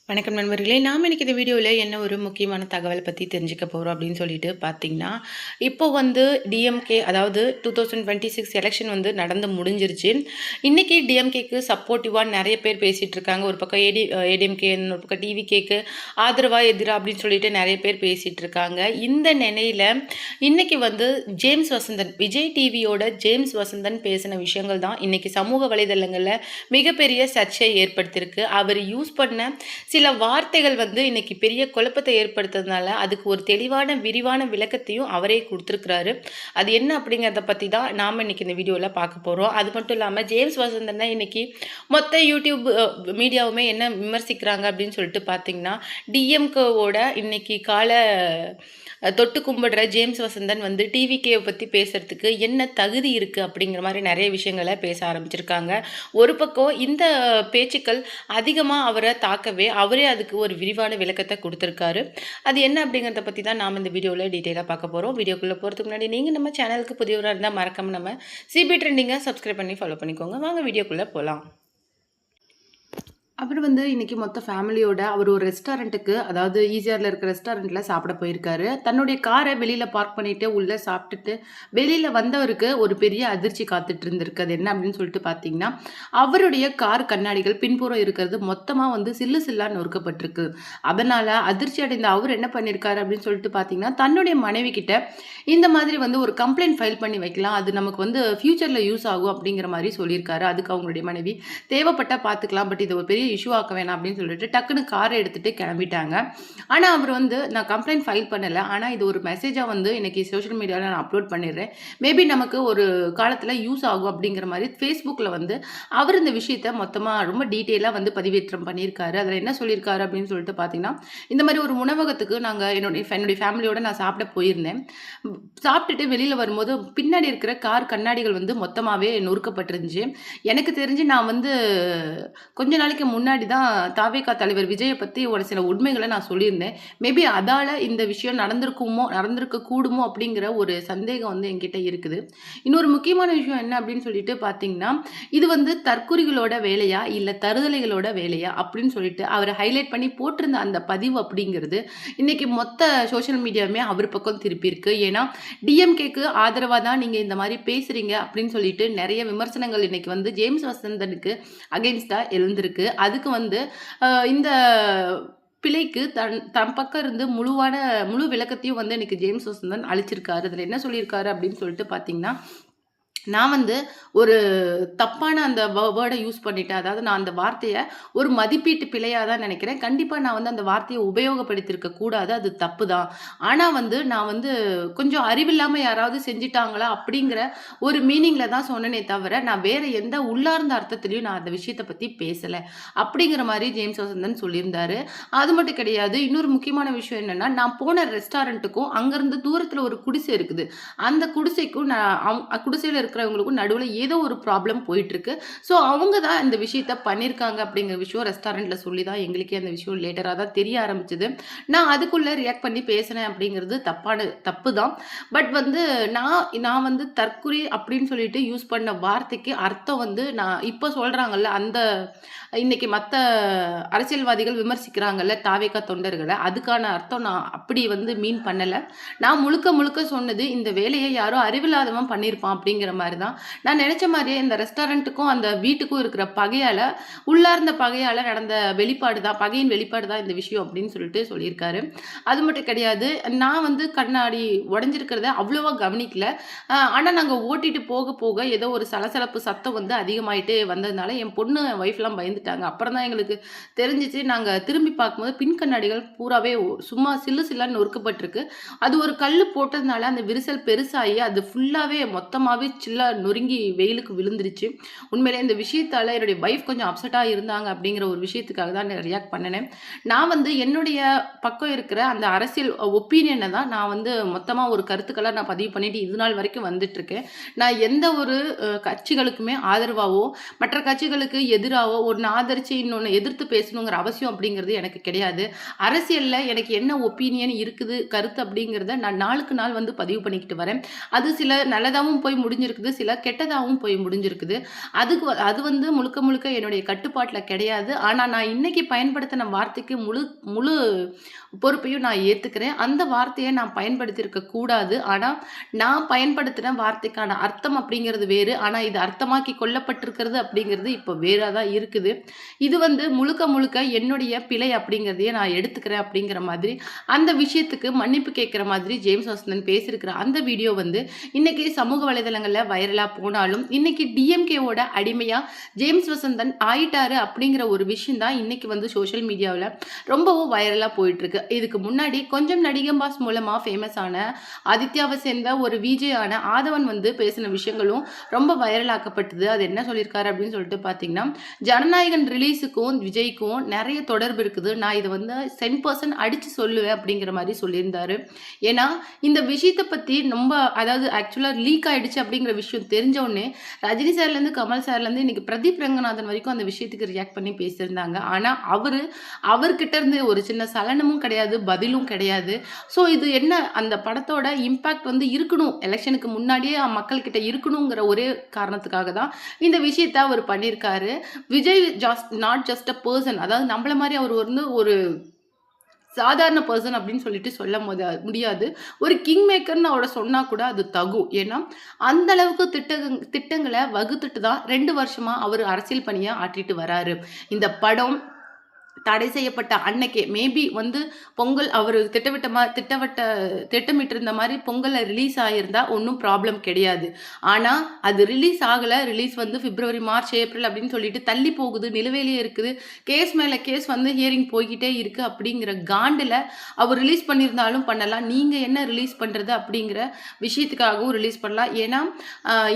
வணக்கம் நண்பர்களே. நாம் இன்னைக்கு இந்த வீடியோவில் என்ன ஒரு முக்கியமான தகவலை பற்றி தெரிஞ்சுக்க போகிறோம் அப்படின்னு சொல்லிட்டு பார்த்தீங்கன்னா, இப்போ வந்து டிஎம்கே அதாவது 2026 எலெக்ஷன் வந்து நடந்து முடிஞ்சிருச்சு. இன்றைக்கி டிஎம்கேக்கு சப்போர்ட்டிவாக நிறைய பேர் பேசிகிட்டு இருக்காங்க. ஒரு பக்கம் ஏடிஎம்கே, ஒரு பக்கம் டிவிகேக்கு ஆதரவாக எதிராக அப்படின்னு சொல்லிட்டு நிறைய பேர் பேசிகிட்டு இருக்காங்க. இந்த நிலையில் இன்றைக்கி வந்து ஜேம்ஸ் வசந்தன், விஜய் டிவியோட ஜேம்ஸ் வசந்தன் பேசின விஷயங்கள் தான் இன்றைக்கி சமூக வலைதளங்களில் மிகப்பெரிய சர்ச்சையை ஏற்படுத்தியிருக்கு. அவர் யூஸ் பண்ண சில வார்த்தைகள் வந்து இன்னைக்கு பெரிய குழப்பத்தை ஏற்படுத்துறதுனால அதுக்கு ஒரு தெளிவான விரிவான விளக்கத்தையும் அவரே கொடுத்துருக்கிறாரு. அது என்ன அப்படிங்கிறத பற்றி தான் நாம் இன்னைக்கு இந்த வீடியோவில் பார்க்க போகிறோம். அது மட்டும் இல்லாமல் ஜேம்ஸ் வசந்தனை இன்னைக்கு மொத்த யூடியூப் மீடியாவுமே என்ன விமர்சிக்கிறாங்க அப்படின்னு சொல்லிட்டு பார்த்தீங்கன்னா, டிஎம்கேவோட இன்னைக்கு தொட்டு கும்பிடுற ஜேம்ஸ் வசந்தன் வந்து டிவிகேவை பற்றி பேசுகிறதுக்கு என்ன தகுதி இருக்குது அப்படிங்கிற மாதிரி நிறைய விஷயங்களை பேச ஆரம்பிச்சிருக்காங்க. ஒரு பக்கம் இந்த பேச்சுக்கள் அதிகமாக அவரை தாக்கவே அவரே அதுக்கு ஒரு விரிவான விளக்கத்தை கொடுத்துருக்காரு. அது என்ன அப்படிங்கிறத பற்றி தான் நாம் இந்த வீடியோவில் டீட்டெயிலாக பார்க்க போகிறோம். வீடியோக்குள்ளே போகிறதுக்கு முன்னாடி நீங்கள் நம்ம சேனலுக்கு புதியவராக இருந்தால் மறக்காமல் நம்ம சிபி ட்ரெண்டிங்கை சப்ஸ்கிரைப் பண்ணி ஃபாலோ பண்ணிக்கோங்க. வாங்க வீடியோக்குள்ளே போகலாம். அப்புறம் வந்து இன்றைக்கி மொத்த ஃபேமிலியோட அவர் ஒரு ரெஸ்டாரண்ட்டுக்கு, அதாவது ஈசிஆரில் இருக்கிற ரெஸ்டாரண்ட்டில் சாப்பிட போயிருக்காரு. தன்னுடைய காரை வெளியில் பார்க் பண்ணிவிட்டு உள்ளே சாப்பிட்டுட்டு வெளியில் வந்தவருக்கு ஒரு பெரிய அதிர்ச்சி காத்துட்டு இருந்திருக்கு. அது என்ன அப்படின்னு சொல்லிட்டு பார்த்தீங்கன்னா, அவருடைய கார் கண்ணாடிகள் பின்புறம் இருக்கிறது மொத்தமாக வந்து சில்லு சில்லாக நொறுக்கப்பட்டிருக்கு. அதனால் அதிர்ச்சி அடைந்த அவர் என்ன பண்ணியிருக்காரு அப்படின்னு சொல்லிட்டு பார்த்தீங்கன்னா, தன்னுடைய மனைவி கிட்ட இந்த மாதிரி வந்து ஒரு கம்ப்ளைண்ட் ஃபைல் பண்ணி வைக்கலாம், அது நமக்கு வந்து ஃப்யூச்சரில் யூஸ் ஆகும் அப்படிங்கிற மாதிரி சொல்லியிருக்காரு. அதுக்கு அவங்களுடைய மனைவி தேவைப்பட்டால் பார்த்துக்கலாம், பட் இது ஒரு பெரிய இஷ்யூ ஆக்க வேணாம் அப்படின்னு சொல்லிட்டு டக்குன்னு காரை எடுத்துகிட்டு கிளம்பிட்டாங்க. ஆனால் அவர் வந்து நான் கம்ப்ளைண்ட் ஃபைல் பண்ணலை, ஆனால் இது ஒரு மெசேஜாக வந்து இன்றைக்கி சோஷியல் மீடியாவில் நான் அப்லோட் பண்ணிடுறேன், மேபி நமக்கு ஒரு காலத்தில் யூஸ் ஆகும் அப்படிங்கிற மாதிரி ஃபேஸ்புக்கில் வந்து அவர் இந்த விஷயத்தை மொத்தமாக ரொம்ப டீட்டெயிலாக வந்து பதிவேற்றம் பண்ணியிருக்காரு. அதில் என்ன சொல்லியிருக்காரு அப்படின்னு சொல்லிட்டு பார்த்தீங்கன்னா, இந்த மாதிரி ஒரு உணவகத்துக்கு நாங்கள் என்னுடைய ஃபேமிலியோடு நான் சாப்பிட போயிருந்தேன். சாப்பிட்டுட்டு வெளியில் வரும்போது பின்னாடி இருக்கிற கார் கண்ணாடிகள் வந்து மொத்தமாகவே நொறுக்கப்பட்டிருந்துச்சு. எனக்கு தெரிஞ்சு நான் வந்து கொஞ்ச நாளைக்கு முன்னாடி தான் தாவேகா தலைவர் விஜயை பற்றி ஒரு சில உண்மைகளை நான் சொல்லியிருந்தேன். மேபி அதால் இந்த விஷயம் நடந்திருக்க கூடுமோ அப்படிங்கிற ஒரு சந்தேகம் வந்து என்கிட்ட இருக்குது. இன்னொரு முக்கியமான விஷயம் என்ன அப்படின்னு சொல்லிட்டு பார்த்தீங்கன்னா, இது வந்து தற்குறிகளோட வேலையா இல்லை தருதலைகளோட வேலையா அப்படின்னு சொல்லிட்டு அவரை ஹைலைட் பண்ணி போட்டிருந்த அந்த பதிவு அப்படிங்கிறது இன்னைக்கு மொத்த சோஷியல் மீடியாவுமே அவர் பக்கம் திருப்பியிருக்கு. ஏன்னா டிஎம்கேக்கு ஆதரவாக தான் நீங்கள் இந்த மாதிரி பேசுகிறீங்க அப்படின்னு சொல்லிட்டு நிறைய விமர்சனங்கள் இன்னைக்கு வந்து ஜேம்ஸ் வசந்தனுக்கு அகெயின்ஸ்டாக எழுந்திருக்கு. அதுக்கு வந்து இந்த பிழைக்கு தன் பக்கம் இருந்து முழு விளக்கத்தையும் வந்து எனக்கு ஜேம்ஸ் வசந்தன் அளிச்சிருக்காரு. அதில் என்ன சொல்லியிருக்காரு அப்படின்னு சொல்லிட்டு பார்த்தீங்கன்னா, நான் வந்து ஒரு தப்பான அந்த வேர்டை யூஸ் பண்ணிட்டேன். அதாவது நான் அந்த வார்த்தையை ஒரு மதிப்பீட்டு பிழையாக தான் நினைக்கிறேன். கண்டிப்பாக நான் வந்து அந்த வார்த்தையை உபயோகப்படுத்தியிருக்க கூடாது, அது தப்பு தான். ஆனால் வந்து நான் வந்து கொஞ்சம் அறிவில்லாமல் யாராவது செஞ்சிட்டாங்களா அப்படிங்கிற ஒரு மீனிங்கில் தான் சொன்னனே தவிர, நான் வேறு எந்த உள்ளார்ந்த அர்த்தத்துலையும் நான் அந்த விஷயத்தை பற்றி பேசலை அப்படிங்கிற மாதிரி ஜேம்ஸ் வசந்தன் சொல்லியிருந்தாரு. அது மட்டும் கிடையாது, இன்னொரு முக்கியமான விஷயம் என்னென்னா, நான் போன ரெஸ்டாரண்ட்டுக்கும் அங்கேருந்து தூரத்தில் ஒரு குடிசை இருக்குது. அந்த குடிசைக்கும் குடிசையில் இருக்கிறவங்களுக்கும் நடுவில் ஏதோ ஒரு ப்ராப்ளம் போயிட்டுருக்கு. ஸோ அவங்க தான் இந்த விஷயத்த பண்ணியிருக்காங்க அப்படிங்கிற விஷயம் ரெஸ்டாரண்ட்டில் சொல்லி தான் எங்களுக்கே அந்த விஷயம் லேட்டராக தான் தெரிய ஆரம்பிச்சது. நான் அதுக்குள்ளே ரியாக்ட் பண்ணி பேசினேன் அப்படிங்கிறது தப்பு தான். பட் வந்து நான் வந்து தற்குறி அப்படின்னு சொல்லிட்டு யூஸ் பண்ண வார்த்தைக்கு அர்த்தம் வந்து நான் இப்போ சொல்கிறாங்கல்ல, அந்த இன்னைக்கு மற்ற அரசியல்வாதிகள் விமர்சிக்கிறாங்கல்ல தாவேகா தொண்டர்களை, அதுக்கான அர்த்தம் நான் அப்படி வந்து மீன் பண்ணலை. நான் முழுக்க சொன்னது இந்த வேலையை யாரோ அறிவில்லாதவன் பண்ணியிருப்பான் அப்படிங்கிற மாதிரி தான். நான் நினச்ச மாதிரியே இந்த ரெஸ்டாரண்ட்டுக்கும் அந்த வீட்டுக்கும் இருக்கிற பகையால், உள்ளார்ந்த பகையால் நடந்த பகையின் வெளிப்பாடு தான் இந்த விஷயம் அப்படின்னு சொல்லிட்டு சொல்லியிருக்காரு. அது மட்டும் கிடையாது, நான் வந்து கண்ணாடி உடஞ்சிருக்கிறத அவ்வளோவா கவனிக்கல. ஆனால் நாங்கள் ஓட்டிட்டு போக ஏதோ ஒரு சலசலப்பு சத்தம் வந்து அதிகமாயிட்டே வந்ததுனால என் பொண்ணு ஒய்ஃப்லாம் பயந்துட்டாங்க. அப்புறம் தான் எங்களுக்கு தெரிஞ்சிச்சு. நாங்கள் திரும்பி பார்க்கும்போது பின் கண்ணாடிகள் பூராவே சும்மா சில்லான்னு நொறுக்கப்பட்டிருக்கு. அது ஒரு கல் போட்டதுனால அந்த விரிசல் பெருசாகி அது ஃபுல்லாகவே மொத்தமாகவே நொறுங்கி வெயிலுக்கு விழுந்துருச்சு. உண்மையிலே இந்த விஷயத்தால் என்னுடைய வைஃப் கொஞ்சம் அப்செட்டாக இருந்தாங்க அப்படிங்கிற ஒரு விஷயத்துக்காக தான் நான் ரியாக்ட் பண்ணினேன். நான் வந்து என்னுடைய பக்கம் இருக்கிற அந்த அரசியல் ஒப்பீனியனை தான் நான் வந்து மொத்தமாக ஒரு கருத்துக்களை நான் பதிவு பண்ணிட்டு இது நாள் வரைக்கும் வந்துட்டுருக்கேன். நான் எந்த ஒரு கட்சிகளுக்குமே ஆதரவாகவோ மற்ற கட்சிகளுக்கு எதிராகவோ ஒன்று ஆதரித்து இன்னொன்று எதிர்த்து பேசணுங்கிற அவசியம் அப்படிங்கிறது எனக்கு கிடையாது. அரசியலில் எனக்கு என்ன ஒப்பீனியன் இருக்குது, கருத்து அப்படிங்கிறத நான் நாளுக்கு நாள் வந்து பதிவு பண்ணிக்கிட்டு வரேன். அது சில நல்லதாகவும் போய் முடிஞ்சிருக்கு, முடிஞ்சிருக்குது. சில கெட்டதாவும் போய் முடிஞ்சிருக்குது. அது வந்து முழுக்க முழுக்க என்னுடைய கட்டுப்பாட்டுல கிடையாது. ஆனா, நான் இன்னைக்கு பயன்படுத்தின வார்த்தைக்கு முழு முழு பொறுப்பையும் நான் ஏத்துக்கிறேன். அந்த வார்த்தைய நான் பயன்படுத்தியிருக்க கூடாது. ஆனா, நான் பயன்படுத்தின வார்த்தைக்கான அர்த்தம் அப்படிங்கிறது வேறு. ஆனா, இது அர்த்தமாக்கி கொள்ளப்பட்டிருக்கிறது அப்படிங்கிறது இப்ப வேறா தான் இருக்குது. இது வந்து முழுக்க முழுக்க என்னுடைய பிழை அப்படிங்கிறதையே நான் எடுத்துக்கிறேன் அப்படிங்கிற மாதிரி, அந்த விஷயத்துக்கு மன்னிப்பு கேட்கிற மாதிரி ஜேம்ஸ் வாசந்தன் பேசியிருக்கிற அந்த வீடியோ வந்து இன்னைக்கு சமூக வலைதளங்கள்ல வைரலா போனாலும், இன்னைக்கு டிஎம்கேவோட அடிமையா ஜேம்ஸ் வசந்தன் ஆயிட்டாரு அப்படிங்கிற ஒரு விஷயம் தான் இன்னைக்கு வந்து சோஷியல் மீடியாவுல ரொம்பவும் வைரலா போயிட்டு இருக்கு. இதுக்கு முன்னாடி கொஞ்சம் நடிகன் பாஸ் மூலமா ஃபேமஸ் ஆன ஆதித்யாவை சேர்ந்த ஒரு விஜே ஆன ஆதவன் வந்து பேசின விஷயங்களும் ரொம்ப வைரல் ஆக்கப்பட்டது. அது என்ன சொல்லியிருக்காரு அப்படின்னு சொல்லிட்டு பார்த்தீங்கன்னா, ஜனநாயகன் ரிலீஸுக்கும் விஜய்க்கும் நிறைய தொடர்பு இருக்குது. நான் இதை வந்து 10% அடிச்சு சொல்லுவேன் அப்படிங்கிற மாதிரி சொல்லியிருந்தாரு. ஏன்னா இந்த விஷயத்தை பத்தி ரொம்ப அதாவது ஆக்சுவலா லீக் ஆயிடுச்சு அப்படிங்கிற விஷயம் தெரிஞ்ச உடனே ரஜினி சார்லேருந்து கமல் சார்லேருந்து இன்னைக்கு பிரதீப் ரங்கநாதன் வரைக்கும் அந்த விஷயத்துக்கு ரியாக்ட் பண்ணி பேசியிருந்தாங்க. ஆனா அவர்கிட்ட இருந்து ஒரு சின்ன சலனமும் கிடையாது, பதிலும் கிடையாது. ஸோ இது என்ன அந்த படத்தோட இம்பாக்ட் வந்து இருக்கணும், எலெக்ஷனுக்கு முன்னாடியே மக்கள்கிட்ட இருக்கணுங்கிற ஒரே காரணத்துக்காக தான் இந்த விஷயத்த அவர் பண்ணியிருக்காரு. Vijay not just a person, அதாவது நம்மள மாதிரி அவர் வந்து ஒரு சாதாரண பர்சன் அப்படின்னு சொல்லிட்டு சொல்ல முடியாது. ஒரு கிங் மேக்கர்னு அவரை சொன்னா கூட அது தகும். ஏன்னா அந்த அளவுக்கு திட்டங்களை வகுத்துட்டு தான் 2 வருஷமா அவர் அரசியல் பணியை ஆற்றிட்டு வராரு. இந்த படம் தடை செய்யப்பட்ட அன்னைக்கே மேபி வந்து பொங்கல் அவர் திட்டமிட்டிருந்த மாதிரி பொங்கல்ல ரிலீஸ் ஆகியிருந்தா ஒன்றும் ப்ராப்ளம் கிடையாது. ஆனால் அது ரிலீஸ் ஆகலை. ரிலீஸ் வந்து பிப்ரவரி, மார்ச், ஏப்ரல் அப்படின்னு சொல்லிட்டு தள்ளி போகுது, நிலுவையிலே இருக்குது. கேஸ் மேலே கேஸ் வந்து ஹியரிங் போய்கிட்டே இருக்குது அப்படிங்கிற காண்டில் அவர் ரிலீஸ் பண்ணியிருந்தாலும் பண்ணலாம். நீங்கள் என்ன ரிலீஸ் பண்ணுறது அப்படிங்கிற விஷயத்துக்காகவும் ரிலீஸ் பண்ணலாம். ஏன்னா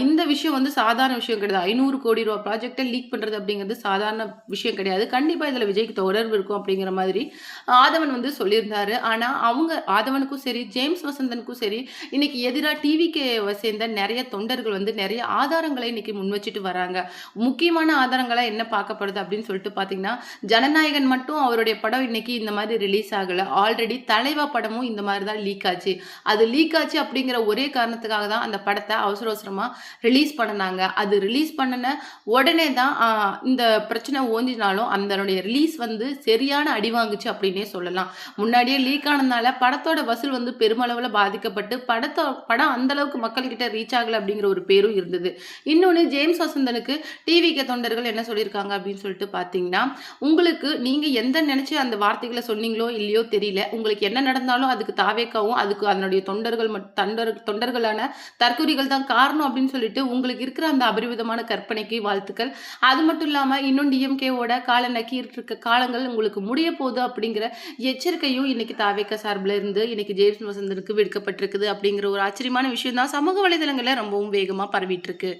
இந்த விஷயம் வந்து சாதாரண விஷயம் கிடையாது. 500 கோடி ரூபா ப்ராஜெக்டை லீக் பண்ணுறது அப்படிங்கிறது சாதாரண விஷயம் கிடையாது. கண்டிப்பாக இதில் விஜய்க்கு தொடர்பு இருக்கும் அப்படிங்கிற மாதிரி ஆதவன் வந்து சொல்லியிருந்தாரு. ஆனா அவங்க ஆதவனுக்கும் சரி, ஜேம்ஸ் வசந்தனுக்கும் சரி, இன்னைக்கு எதிரா டிவிக்கு சேர்ந்த நிறைய தொண்டர்கள் வந்து நிறைய ஆதாரங்களை இன்னைக்கு முன் வச்சுட்டு வராங்க. முக்கியமான ஆதாரங்களா என்ன பார்க்கப்படுது அப்படின்னு சொல்லிட்டு பார்த்தீங்கன்னா, ஜனநாயகன் மட்டும் அவருடைய படம் இன்னைக்கு இந்த மாதிரி ரிலீஸ் ஆகல. ஆல்ரெடி தலைவா படமும் இந்த மாதிரி தான் லீக் ஆச்சு. அது லீக் ஆச்சு அப்படிங்கிற ஒரே காரணத்துக்காக தான் அந்த படத்தை அவசர அவசரமா ரிலீஸ் பண்ணனாங்க. அது ரிலீஸ் பண்ணன உடனே தான் இந்த பிரச்சனை ஓஞ்சினாலும் அதனுடைய ரிலீஸ் வந்து சரியான அடி வாங்குச்சு அப்படின்னே சொல்லலாம். முன்னாடியே லீக் ஆனதுனால படத்தோட வசூல் வந்து பெருமளவுல பாதிக்கப்பட்டு படம் அந்த அளவுக்கு மக்கள்கிட்ட ரீச் ஆகல அப்படிங்கிற ஒரு பேரும் இருந்தது. இன்னொன்னு ஜேம்ஸ் வசந்தனுக்கு டிவிக்கு தொண்டர்கள் என்ன சொல்லியிருக்காங்க அப்படின்னு சொல்லிட்டு பார்த்தீங்கன்னா, உங்களுக்கு நீங்க எந்த நினைச்சு அந்த வார்த்தைகளை சொன்னீங்களோ இல்லையோ தெரியல. உங்களுக்கு என்ன நடந்தாலும் அதுக்கு தாவேக்காவும் அதுக்கு அதனுடைய தொண்டர்களான தற்கொலைகள் தான் காரணம் அப்படின்னு சொல்லிட்டு உங்களுக்கு இருக்கிற அந்த அபரிவிதமான கற்பனைக்கு வாழ்த்துக்கள். அது மட்டும் இல்லாம இன்னும் டிஎம்கேவோட கால நக்கிட்டு இருக்க காலங்கள் உங்களுக்கு முடிய போகுது அப்படிங்கிற எச்சரிக்கையும் இன்னைக்கு தாவேக்கா சார்பில் இருந்து இன்னைக்கு ஜேம்ஸ் வசந்தனுக்கு விடுக்கப்பட்டிருக்குது அப்படிங்கிற ஒரு ஆச்சரியமான விஷயம் தான் சமூக வலைதளங்கள்ல ரொம்பவும் வேகமா பரவிட்டு இருக்கு.